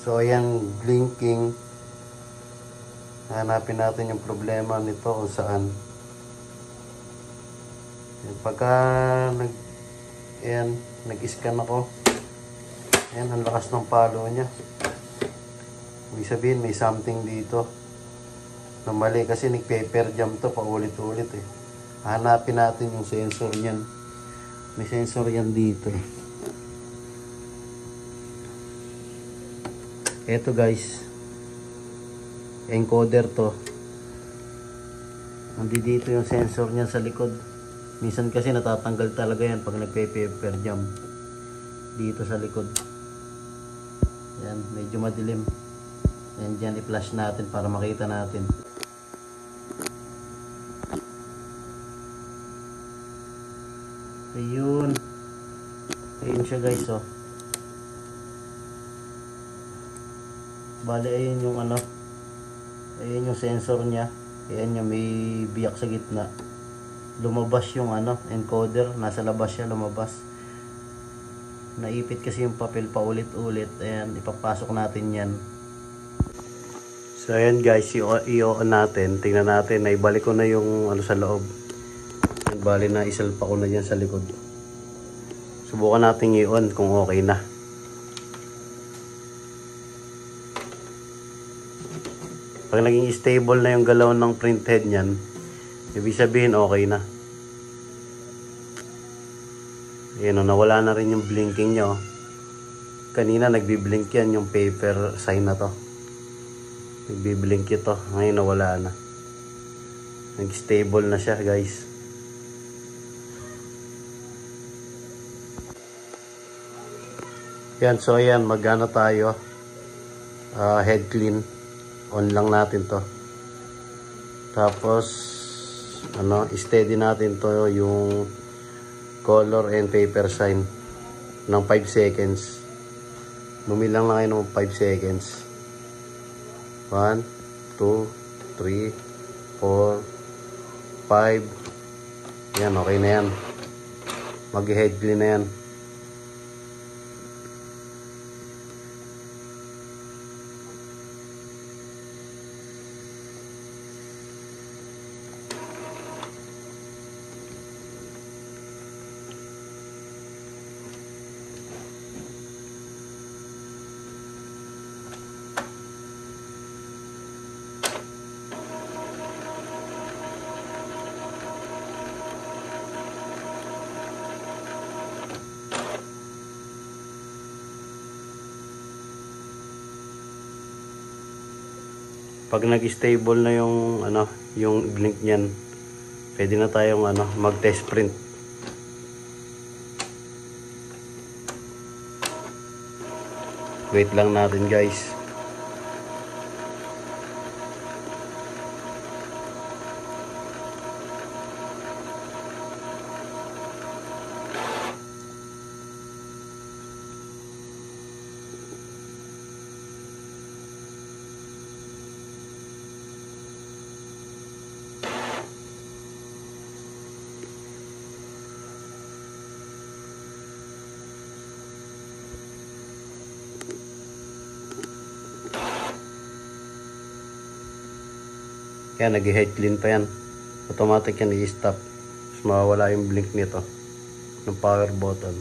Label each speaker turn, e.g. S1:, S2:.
S1: So ayan, blinking. Hanapin natin yung problema nito kung saan. Pagka nag-scan ako, ayan, ang lakas ng palo niya. Ibig sabihin may something dito na mali kasi nag-paper jam to paulit-ulit eh. Hanapin natin yung sensor niyan. May sensor yan dito. Eto guys, encoder to. Nandito yung sensor niyan sa likod. Minsan kasi natatanggal talaga yan pag nagpe-paper jam. Dito sa likod. Yan, medyo madilim. Yan dyan, i-flash natin para makita natin. Ayun. Ayun siya guys, oh. Bale, ayun yung ano. Ayun yung sensor niya. Ayan yung may biyak sa gitna. Lumabas yung ano, encoder. Nasa labas siya, lumabas. Naipit kasi yung papel paulit-ulit. Ayan, ipapasok natin yan. So ayan guys, i-on natin. Tingnan natin, naibalik ko na yung ano sa loob. Bali na isalpa ko na dyan sa likod. Subukan natin i-on kung okay na. Pag naging stable na yung galaw ng print head niyan, ibig sabihin okay na. Ayan o, nawala na rin yung blinking nyo. Kanina nagbiblink yan yung paper sign na to. Nagbiblink ito. Ngayon nawala na. Nag-stable na siya guys. Yan, so ayan, mag-ano tayo. Head clean. On lang natin to. Tapos ano, steady natin to yung color and paper sign ng 5 seconds. Bumilang lang kayo ng 5 seconds. 1, 2, 3, 4, 5. Yan, okay na yan. Mag-head clean na yan. Pag nag-stable na yung ano, yung blink niyan, pwede na tayong ano, mag-test print. Wait lang natin, guys. Kaya nag-head clean pa yan. Automatic yan i-stop. Tapos mawawala yung blink nito ng power button.